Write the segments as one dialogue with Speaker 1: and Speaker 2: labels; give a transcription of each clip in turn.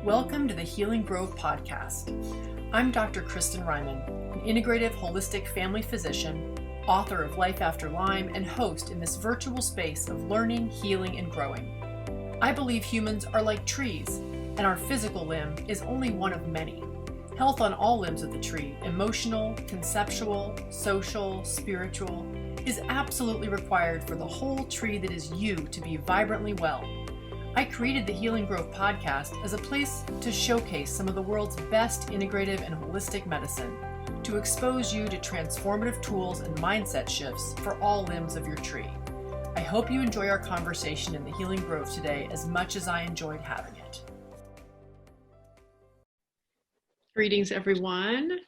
Speaker 1: Welcome to the Healing Grove podcast. I'm Dr. Kristin, an integrative holistic family physician, author of Life After Lyme, and host in this virtual space of learning, healing, and growing. I believe humans are like trees, and our physical limb is only one of many. Health on all limbs of the tree, emotional, conceptual, social, spiritual, is absolutely required for the whole tree that is you to be vibrantly well. I created the Healing Grove podcast as a place to showcase some of the world's best integrative and holistic medicine, to expose you to transformative tools and mindset shifts for all limbs of your tree. I hope you enjoy our conversation in the Healing Grove today as much as I enjoyed having it. Greetings, everyone.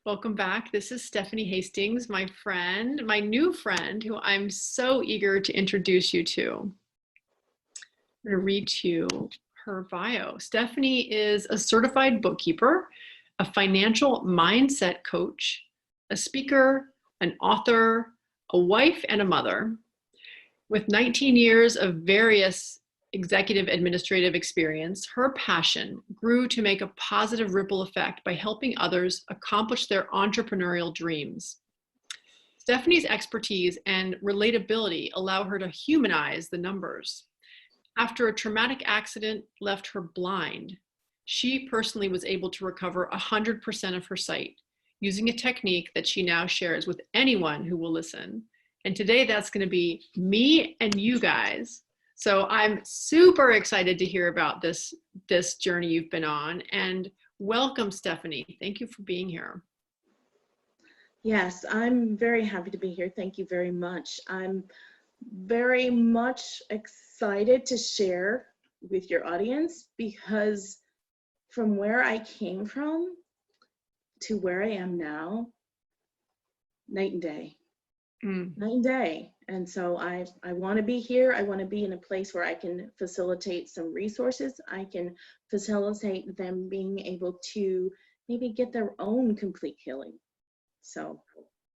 Speaker 1: Welcome back. This is Stephanie Hastings, my friend, my new friend, who I'm so eager to introduce you to. I'm going to read to you her bio. Stephanie is a certified bookkeeper, a financial mindset coach, a speaker, an author, a wife, and a mother. With 19 years of various executive administrative experience, her passion grew to make a positive ripple effect by helping others accomplish their entrepreneurial dreams. Stephanie's expertise and relatability allow her to humanize the numbers. After a traumatic accident left her blind, she personally was able to recover 100% of her sight using a technique that she now shares with anyone who will listen. And today that's going to be me and you guys. So I'm super excited to hear about this journey you've been on. And welcome, Stephanie. Thank you for being here.
Speaker 2: Yes, I'm very happy to be here. Thank you very much. I'm very much excited to share with your audience because from where I came from to where I am now, night and day. Night and day. And so I want to be here. I want to be in a place where I can facilitate some resources. I can facilitate them being able to maybe get their own complete healing. So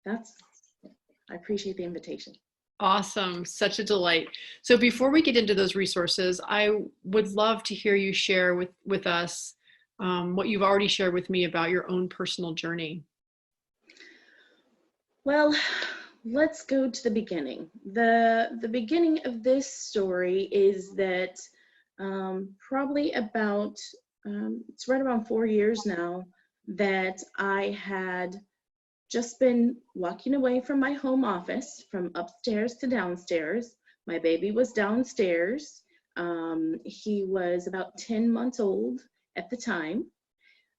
Speaker 2: I appreciate the invitation.
Speaker 1: Awesome. Such a delight. So before we get into those resources, I would love to hear you share with us what you've already shared with me about your own personal journey.
Speaker 2: Well, let's go to the beginning. The beginning of this story is that probably about, it's right around 4 years now that I had just been walking away from my home office from upstairs to downstairs. My baby was downstairs. He was about 10 months old at the time.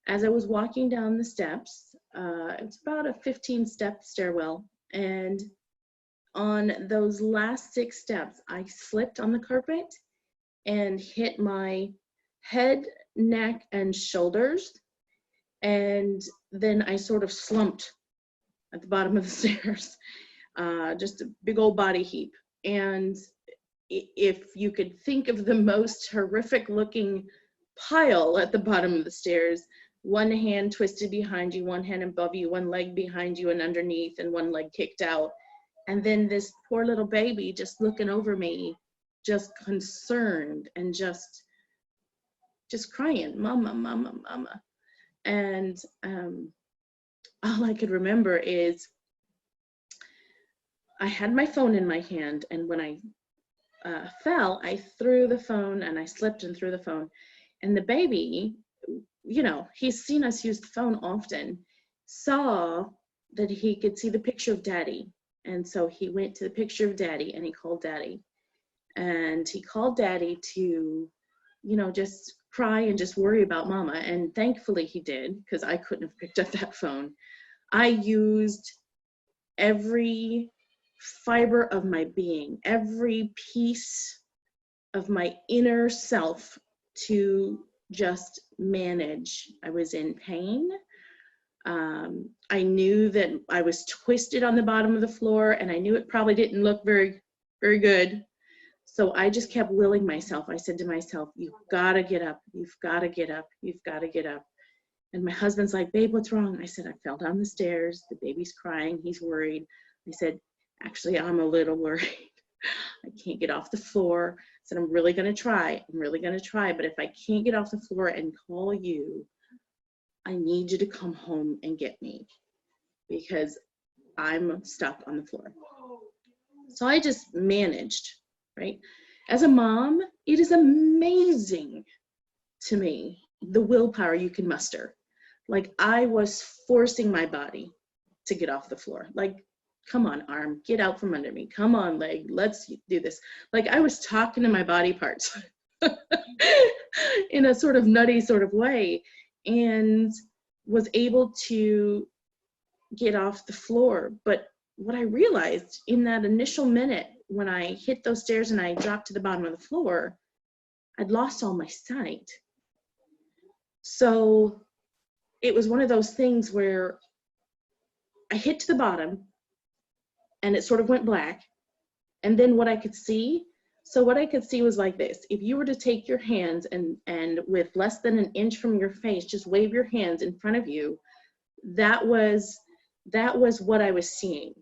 Speaker 2: As I was walking down the steps, it's about a 15-step stairwell. And on those last 6 steps, I slipped on the carpet and hit my head, neck, and shoulders. And then I sort of slumped at the bottom of the stairs, just a big old body heap. And if you could think of the most horrific looking pile at the bottom of the stairs, one hand twisted behind you, one hand above you, one leg behind you and underneath, and one leg kicked out. And then this poor little baby just looking over me, just concerned and just crying, mama, mama, mama. And all I could remember is I had my phone in my hand, and when I fell, I threw the phone, and I slipped and threw the phone. And the baby, you know, he's seen us use the phone often, saw that he could see the picture of Daddy. And so he went to the picture of Daddy and he called Daddy. And he called Daddy to, you know, just cry and just worry about Mama. And thankfully he did, because I couldn't have picked up that phone. I used every fiber of my being, every piece of my inner self to just manage. I was in pain. I knew that I was twisted on the bottom of the floor, and I knew it probably didn't look very, very good. So I just kept willing myself. I said to myself, you've got to get up. You've got to get up. You've got to get up. And my husband's like, babe, what's wrong? I said, I fell down the stairs. The baby's crying. He's worried. I said, actually, I'm a little worried. I can't get off the floor. I said, I'm really going to try. I'm really going to try. But if I can't get off the floor and call you, I need you to come home and get me because I'm stuck on the floor. So I just managed, right? As a mom, it is amazing to me the willpower you can muster. Like I was forcing my body to get off the floor. Like, come on, arm, get out from under me. Come on, leg, let's do this. Like I was talking to my body parts in a sort of nutty sort of way, and was able to get off the floor. But what I realized in that initial minute when I hit those stairs and I dropped to the bottom of the floor, I'd lost all my sight. So it was one of those things where I hit to the bottom and it sort of went black. And then what I could see, so what I could see was like this. If you were to take your hands and with less than an inch from your face, just wave your hands in front of you, that was what I was seeing.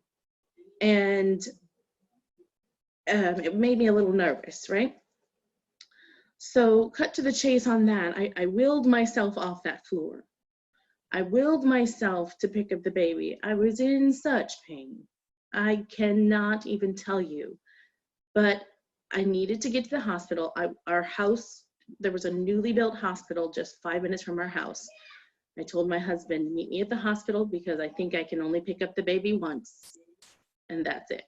Speaker 2: And it made me a little nervous, right? So cut to the chase on that. I willed myself off that floor. I willed myself to pick up the baby. I was in such pain. I cannot even tell you. But I needed to get to the hospital. Our house, there was a newly built hospital just 5 minutes from our house. I told my husband, meet me at the hospital because I think I can only pick up the baby once. And that's it.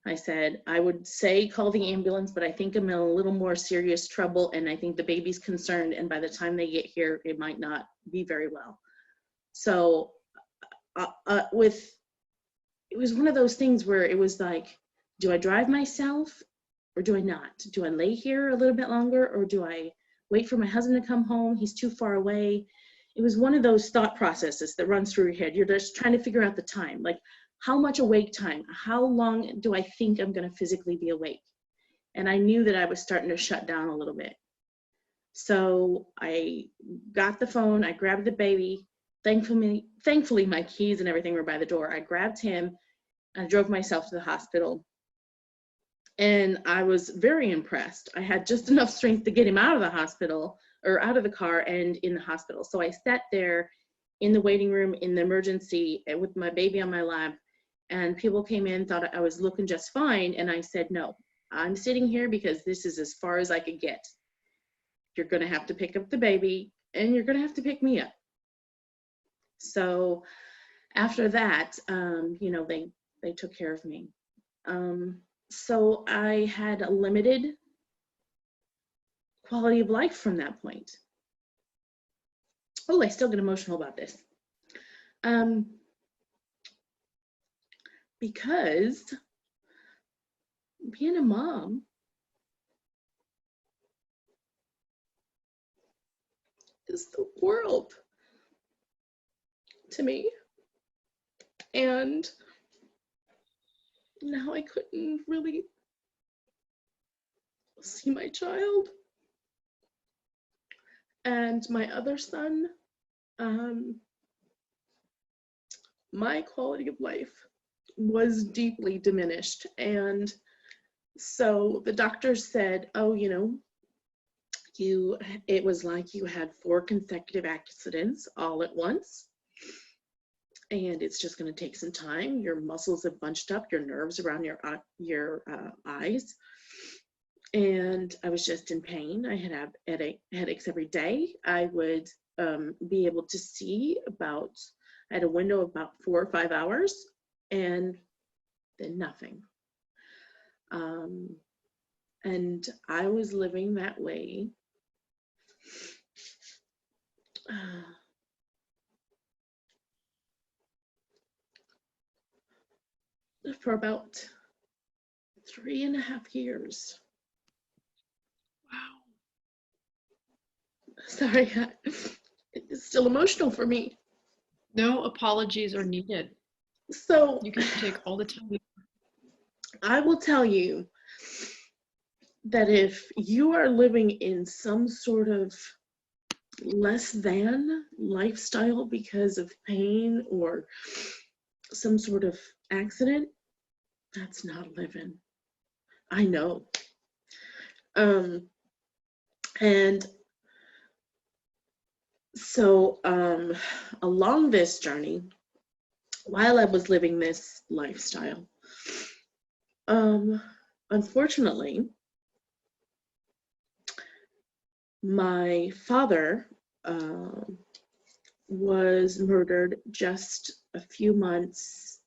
Speaker 2: I said, I would say call the ambulance, but I think I'm in a little more serious trouble and I think the baby's concerned, and by the time they get here, it might not be very well. So it was one of those things where it was like, do I drive myself or do I not? Do I lay here a little bit longer or do I wait for my husband to come home? He's too far away. It was one of those thought processes that runs through your head. You're just trying to figure out the time, like how much awake time, how long do I think I'm going to physically be awake? And I knew that I was starting to shut down a little bit. So I got the phone, I grabbed the baby. Thankfully my keys and everything were by the door. I grabbed him, I drove myself to the hospital. And I was very impressed. I had just enough strength to get him out of the hospital or out of the car and in the hospital. So I sat there in the waiting room in the emergency with my baby on my lap, and people came in, thought I was looking just fine. And I said, no, I'm sitting here because this is as far as I could get. You're going to have to pick up the baby and you're going to have to pick me up. So after that, they took care of me. So I had a limited quality of life from that point. Oh, I still get emotional about this. Because being a mom is the world to me. And now I couldn't really see my child. And my other son, my quality of life was deeply diminished. And so the doctor said, oh, it was like you had 4 consecutive accidents all at once. And it's just going to take some time. Your muscles have bunched up, your nerves around your eyes. And I was just in pain. I had headaches every day. I would be able to see I had a window of about 4 or 5 hours, and then nothing. And I was living that way for about 3.5 years.
Speaker 1: Wow.
Speaker 2: Sorry, it's still emotional for me.
Speaker 1: No apologies are needed.
Speaker 2: So
Speaker 1: you can take all the time.
Speaker 2: I will tell you that if you are living in some sort of less than lifestyle because of pain or some sort of accident, that's not living. I know. And so along this journey, while I was living this lifestyle, unfortunately, my father was murdered just a few months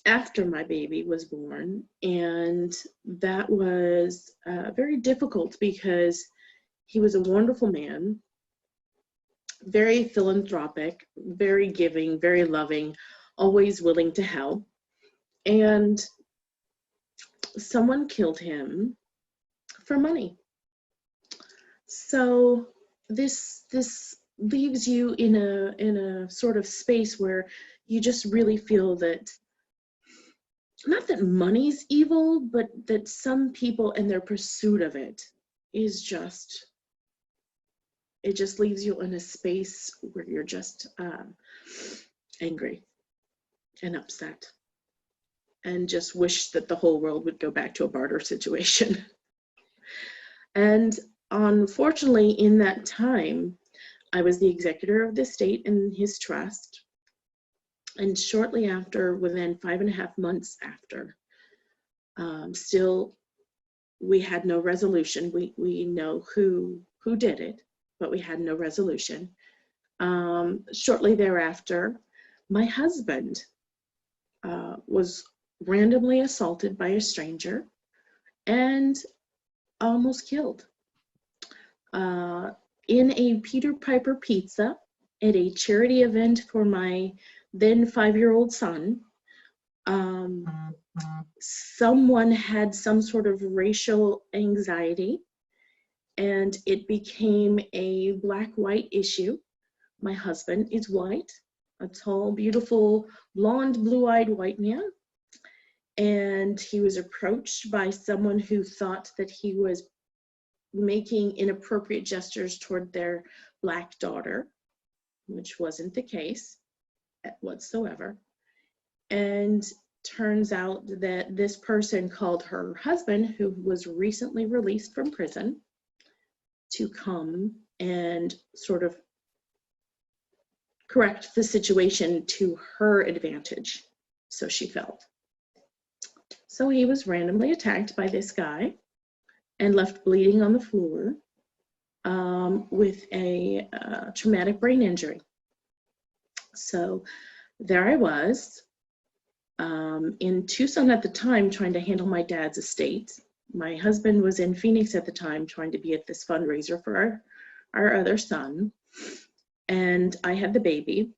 Speaker 2: after my baby was born, and that was very difficult because he was a wonderful man, very philanthropic, very giving, very loving, always willing to help. And someone killed him for money. So this leaves you in a sort of space where you just really feel that, not that money's evil, but that some people and their pursuit of it is just, it just leaves you in a space where you're just angry and upset and just wish that the whole world would go back to a barter situation. And unfortunately, in that time, I was the executor of the estate and his trust. And shortly after, within 5.5 months after, still, we had no resolution. We know who did it, but we had no resolution. Shortly thereafter, my husband was randomly assaulted by a stranger and almost killed in a Peter Piper pizza at a charity event for my then 5-year-old son. Someone had some sort of racial anxiety, and it became a black-white issue. My husband is white, a tall, beautiful, blonde, blue-eyed white man. And he was approached by someone who thought that he was making inappropriate gestures toward their Black daughter, which wasn't the case whatsoever. And turns out that this person called her husband, who was recently released from prison, to come and sort of correct the situation to her advantage, so she felt. So he was randomly attacked by this guy and left bleeding on the floor with a traumatic brain injury. So there I was in Tucson at the time, trying to handle my dad's estate. My husband was in Phoenix at the time, trying to be at this fundraiser for our other son. And I had the baby.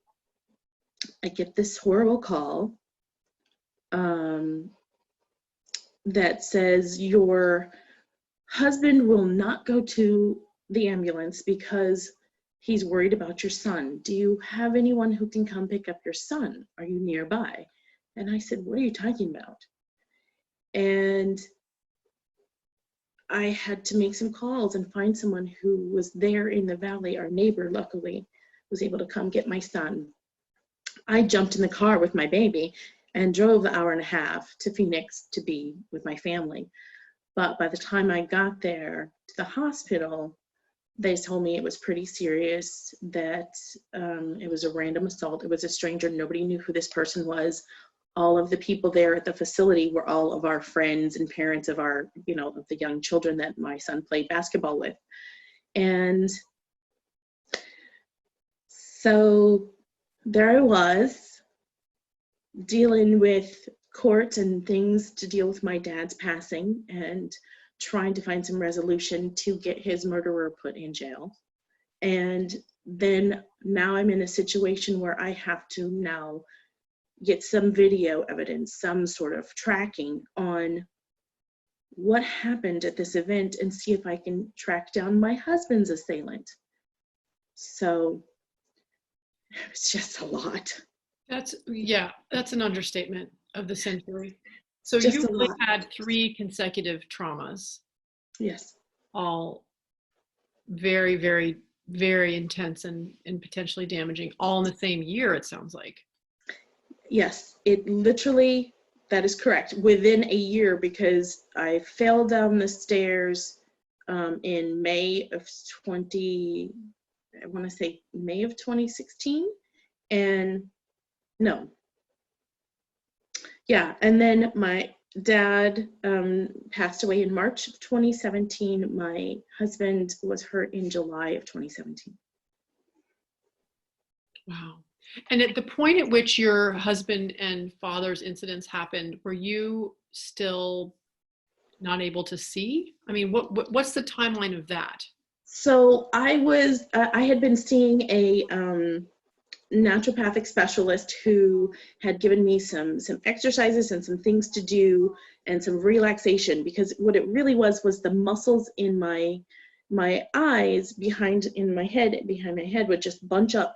Speaker 2: I get this horrible call that says, your husband will not go to the ambulance because he's worried about your son. Do you have anyone who can come pick up your son? Are you nearby? And I said, what are you talking about? And I had to make some calls and find someone who was there in the valley. Our neighbor, luckily, was able to come get my son. I jumped in the car with my baby and drove the 1.5 hours to Phoenix to be with my family. But by the time I got there to the hospital, they told me it was pretty serious, that it was a random assault. It was a stranger. Nobody knew who this person was. All of the people there at the facility were all of our friends and parents of our, of the young children that my son played basketball with. And so there I was, dealing with court and things to deal with my dad's passing and trying to find some resolution to get his murderer put in jail. And then now I'm in a situation where I have to now get some video evidence, some sort of tracking on what happened at this event and see if I can track down my husband's assailant. So it's just a lot.
Speaker 1: That's an understatement of the century. So
Speaker 2: Just
Speaker 1: you
Speaker 2: a
Speaker 1: really
Speaker 2: lot.
Speaker 1: had 3 consecutive traumas.
Speaker 2: Yes.
Speaker 1: All very, very, very intense and potentially damaging, all in the same year, it sounds like.
Speaker 2: Yes, it literally, That is correct. Within a year, because I fell down the stairs in May of I want to say May of 2016. And no. Yeah, and then my dad passed away in March of 2017. My husband was hurt in July of 2017.
Speaker 1: Wow. And at the point at which your husband and father's incidents happened, were you still not able to see? I mean, what's the timeline of that?
Speaker 2: So I had been seeing a naturopathic specialist who had given me some exercises and some things to do and some relaxation, because what it really was the muscles in my eyes behind my head would just bunch up,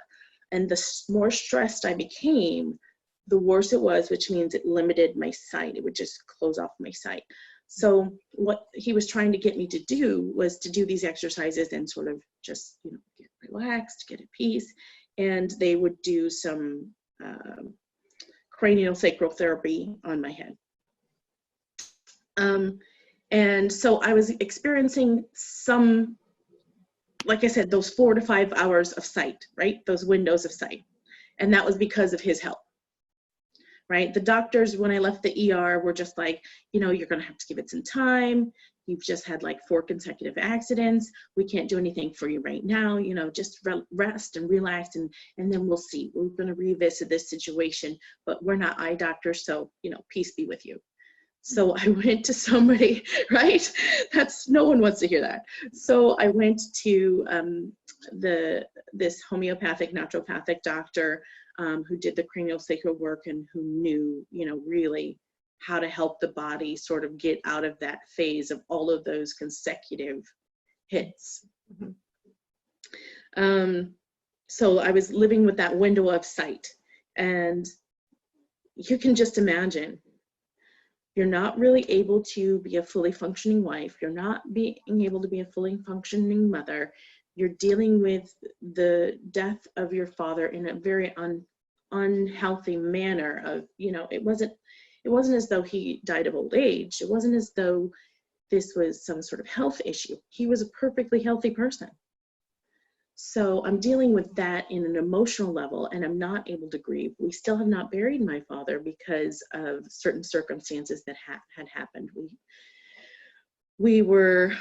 Speaker 2: and the more stressed I became, the worse it was, which means it limited my sight. It would just close off my sight. So what he was trying to get me to do was to do these exercises and sort of just, get relaxed, get at peace. And they would do some craniosacral therapy on my head. And so I was experiencing some, like I said, those 4 to 5 hours of sight, right? Those windows of sight. And that was because of his help, right? The doctors, when I left the ER, were just like, you're going to have to give it some time. You've just had like 4 consecutive accidents. We can't do anything for you right now. Just rest and relax, and then we'll see. We're going to revisit this situation, but we're not eye doctors, so, peace be with you. So I went to somebody, right? No one wants to hear that. So I went to this homeopathic, naturopathic doctor who did the craniosacral work and who knew, really how to help the body sort of get out of that phase of all of those consecutive hits. Mm-hmm. So I was living with that window of sight, and you can just imagine, you're not really able to be a fully functioning wife. You're not being able to be a fully functioning mother. You're dealing with the death of your father in a very unhealthy manner of, it wasn't as though he died of old age. It wasn't as though this was some sort of health issue. He was a perfectly healthy person. So I'm dealing with that in an emotional level, and I'm not able to grieve. We still have not buried my father because of certain circumstances that had happened. We were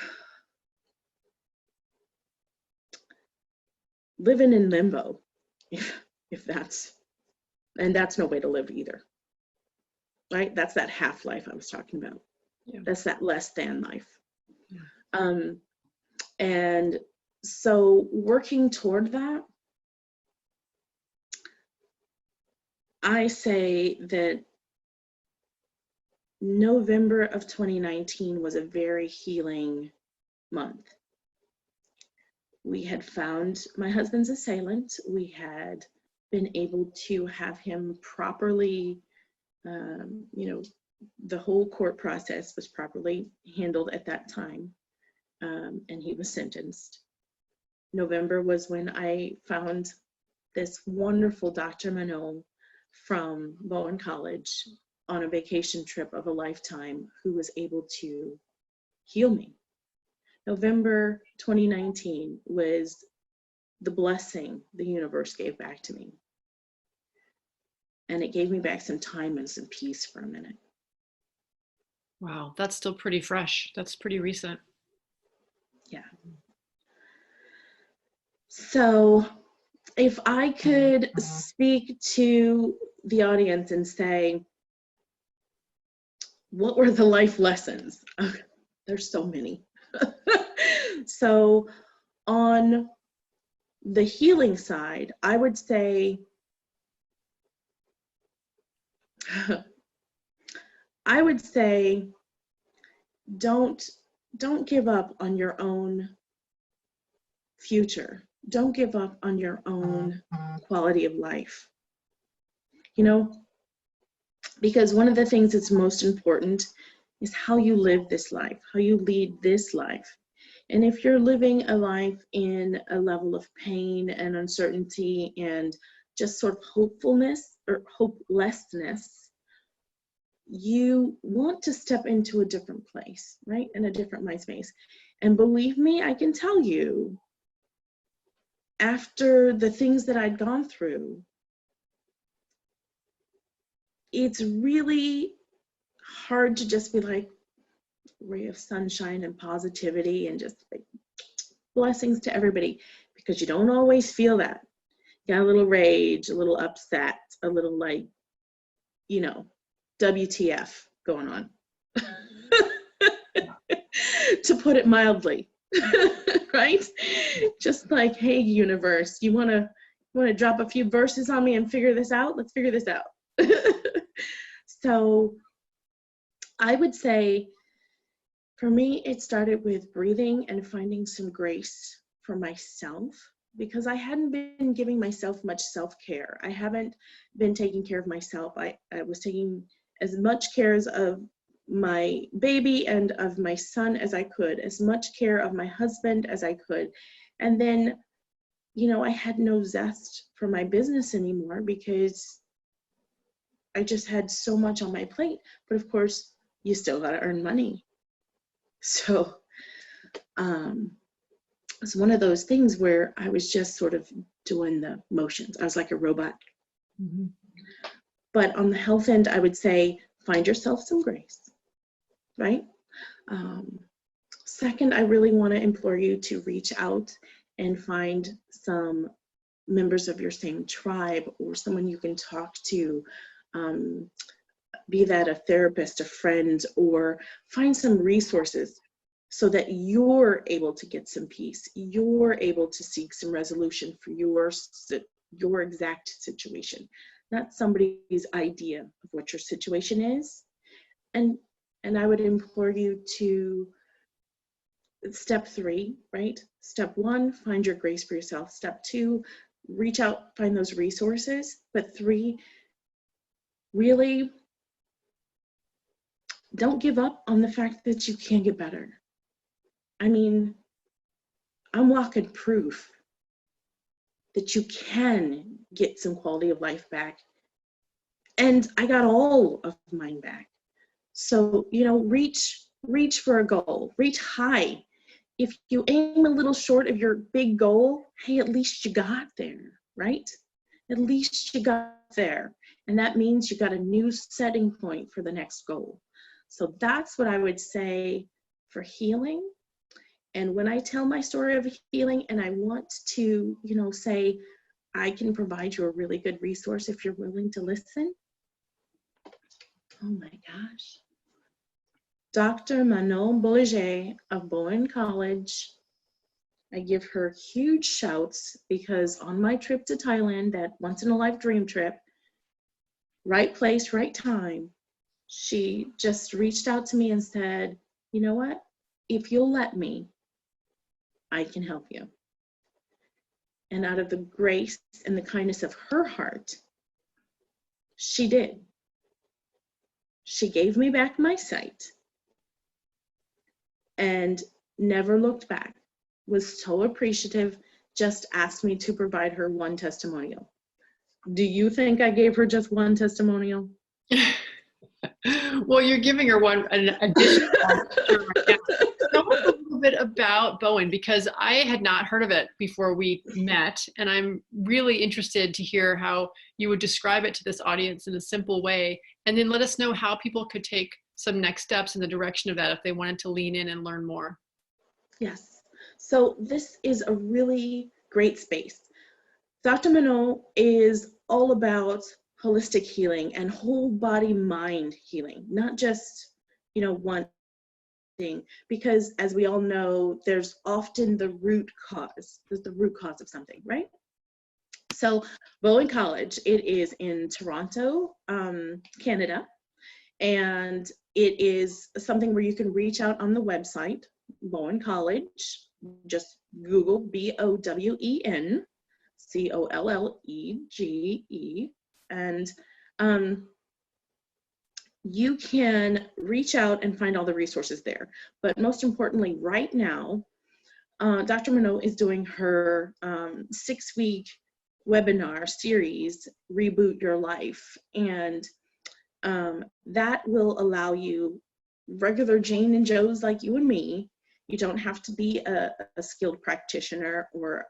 Speaker 2: living in limbo, if that's no way to live either. Right? That's that half life I was talking about. Yeah. That's that less than life. Yeah. And so working toward that, I say that November of 2019 was a very healing month. We had found my husband's assailant. We had been able to have him properly, the whole court process was properly handled at that time, and he was sentenced. November was when I found this wonderful Dr. Manon from Bowen College on a vacation trip of a lifetime who was able to heal me. November 2019 was the blessing the universe gave back to me. And it gave me back some time and some peace for a minute.
Speaker 1: Wow, that's still pretty fresh. That's pretty recent.
Speaker 2: Yeah. So if I could speak to the audience and say, what were the life lessons? There's so many. So on the healing side, I would say, don't give up on your own future. Don't give up on your own quality of life. Because one of the things that's most important is how you live this life, how you lead this life. And if you're living a life in a level of pain and uncertainty and just sort of hopefulness or hopelessness, you want to step into a different place, right? In a different mind space. And believe me, I can tell you, after the things that I'd gone through, it's really hard to just be like, ray of sunshine and positivity and just like blessings to everybody, because you don't always feel that. You got a little rage, a little upset, a little like, you know, WTF going on, to put it mildly, right? Just like, hey, universe, you want to drop a few verses on me and figure this out? Let's figure this out. So I would say, for me, it started with breathing and finding some grace for myself, because I hadn't been giving myself much self-care. I haven't been taking care of myself. I was taking as much care of my baby and of my son as I could, as much care of my husband as I could. And then, you know, I had no zest for my business anymore because I just had so much on my plate. But of course, you still got to earn money. So it's one of those things where I was just sort of doing the motions. I was like a robot. Mm-hmm. But on the health end, I would say, find yourself some grace, right? Second, I really want to implore you to reach out and find some members of your same tribe or someone you can talk to, be that a therapist, a friend, or find some resources so that you're able to get some peace. You're able to seek some resolution for your exact situation, not somebody's idea of what your situation is. And I would implore you to, step 3, right? Step 1, find your grace for yourself. Step 2, reach out, find those resources. But 3, really don't give up on the fact that you can get better. I mean, I'm walking proof that you can get some quality of life back. And I got all of mine back. So, you know, reach for a goal, reach high. If you aim a little short of your big goal, hey, at least you got there, right? At least you got there. And that means you got a new setting point for the next goal. So that's what I would say for healing. And when I tell my story of healing and I want to, you know, say, I can provide you a really good resource if you're willing to listen. Oh my gosh. Dr. Manon Bolliger of Bowen College. I give her huge shouts because on my trip to Thailand, that once in a life dream trip, right place, right time, she just reached out to me and said, you know what? If you'll let me, I can help you. And out of the grace and the kindness of her heart, she did. She gave me back my sight and never looked back, was so appreciative, just asked me to provide her one testimonial. Do you think I gave her just one testimonial?
Speaker 1: Well, you're giving her an additional one. Tell us a little bit about Bowen, because I had not heard of it before we met, and I'm really interested to hear how you would describe it to this audience in a simple way, and then let us know how people could take some next steps in the direction of that if they wanted to lean in and learn more.
Speaker 2: Yes. So this is a really great space. Dr. Manon is all about holistic healing and whole body mind healing, not just, you know, one thing, because as we all know, there's often the root cause. There's the root cause of something, right? So Bowen College, it is in Toronto, Canada, and it is something where you can reach out on the website, Bowen College. Just Google BOWEN COLLEGE, and you can reach out and find all the resources there. But most importantly, right now, Dr. Manon is doing her 6-week webinar series, Reboot Your Life. And that will allow you, regular Jane and Joes like you and me, you don't have to be a skilled practitioner or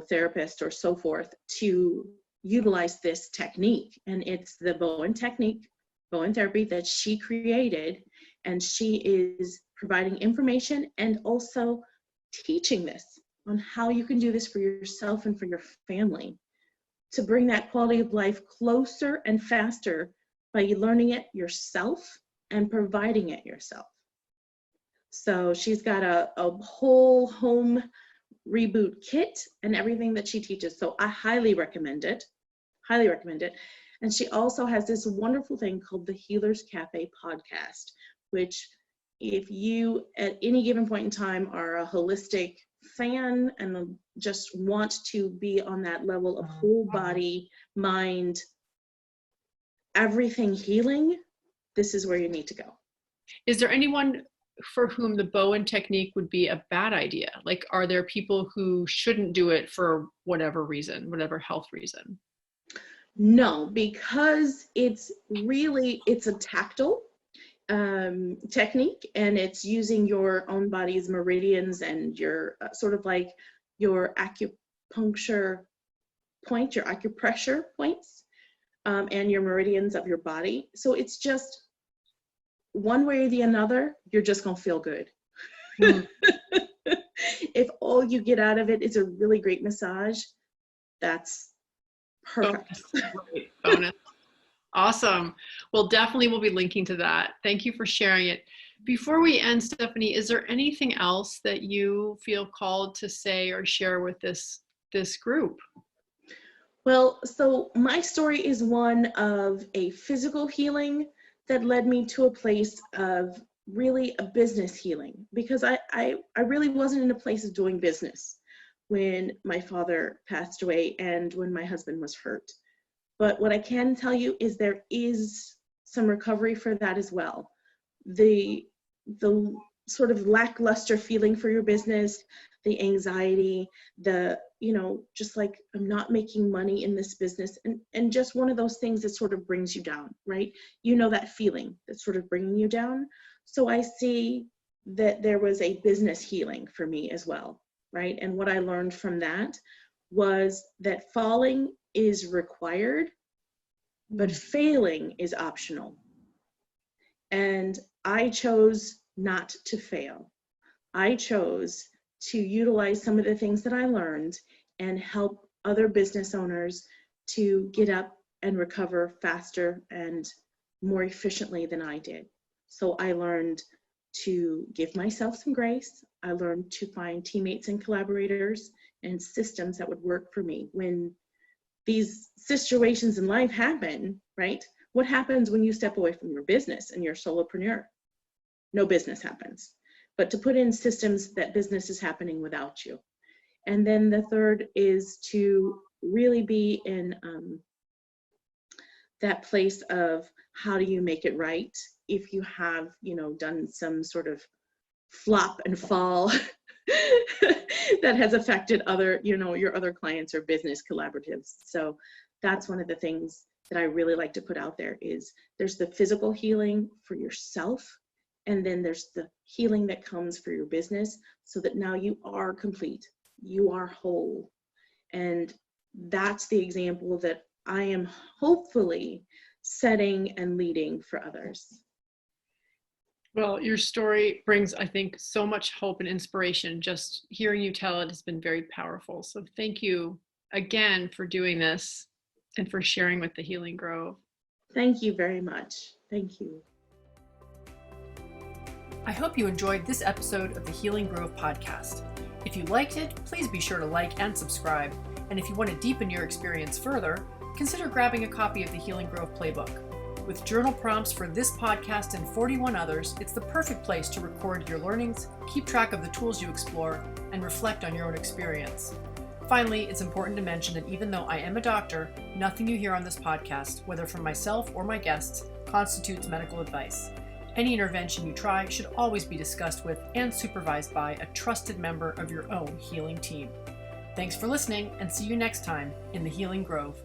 Speaker 2: therapist or so forth to utilize this technique. And it's the Bowen technique, Bowen therapy, that she created, and she is providing information and also teaching this on how you can do this for yourself and for your family to bring that quality of life closer and faster by learning it yourself and providing it yourself. So she's got a whole home reboot kit and everything that she teaches. So I highly recommend it. Highly recommend it. And she also has this wonderful thing called the Healers Cafe podcast, which if you at any given point in time are a holistic fan and just want to be on that level of whole body, mind, everything healing, this is where you need to go.
Speaker 1: Is there anyone for whom the Bowen technique would be a bad idea? Like, are there people who shouldn't do it for whatever reason, whatever health reason?
Speaker 2: No, because it's a tactile technique, and it's using your own body's meridians and your sort of like your acupuncture point, your acupressure points, and your meridians of your body. So it's just one way or the other, you're just gonna feel good. If all you get out of it is a really great massage, that's perfect.
Speaker 1: Great. Bonus. Awesome. Well, definitely we'll be linking to that. Thank you for sharing it. Before we end, Stephanie, is there anything else that you feel called to say or share with this group?
Speaker 2: Well, so my story is one of a physical healing that led me to a place of really a business healing, because I really wasn't in a place of doing business when my father passed away and when my husband was hurt. But what I can tell you is there is some recovery for that as well. The sort of lackluster feeling for your business, the anxiety, just like, I'm not making money in this business, and just one of those things that sort of brings you down, right? You know, that feeling that's sort of bringing you down. So I see that there was a business healing for me as well, right? And what I learned from that was that falling is required, but failing is optional. And I chose not to fail. I chose to utilize some of the things that I learned and help other business owners to get up and recover faster and more efficiently than I did. So I learned to give myself some grace. I learned to find teammates and collaborators and systems that would work for me when these situations in life happen, right? What happens when you step away from your business and you're a solopreneur? No business happens. But to put in systems that business is happening without you. And then the third is to really be in that place of how do you make it right if you have, done some sort of flop and fall that has affected your other clients or business collaboratives. So that's one of the things that I really like to put out there is there's the physical healing for yourself, and then there's the healing that comes for your business so that now you are complete, you are whole. And that's the example that I am hopefully setting and leading for others.
Speaker 1: Well, your story brings, I think, so much hope and inspiration. Just hearing you tell it has been very powerful. So thank you again for doing this and for sharing with the Healing Grove.
Speaker 2: Thank you very much. Thank you.
Speaker 3: I hope you enjoyed this episode of the Healing Grove podcast. If you liked it, please be sure to like and subscribe. And if you want to deepen your experience further, consider grabbing a copy of the Healing Grove Playbook. With journal prompts for this podcast and 41 others, it's the perfect place to record your learnings, keep track of the tools you explore, and reflect on your own experience. Finally, it's important to mention that even though I am a doctor, nothing you hear on this podcast, whether from myself or my guests, constitutes medical advice. Any intervention you try should always be discussed with and supervised by a trusted member of your own healing team. Thanks for listening, and see you next time in the Healing Grove.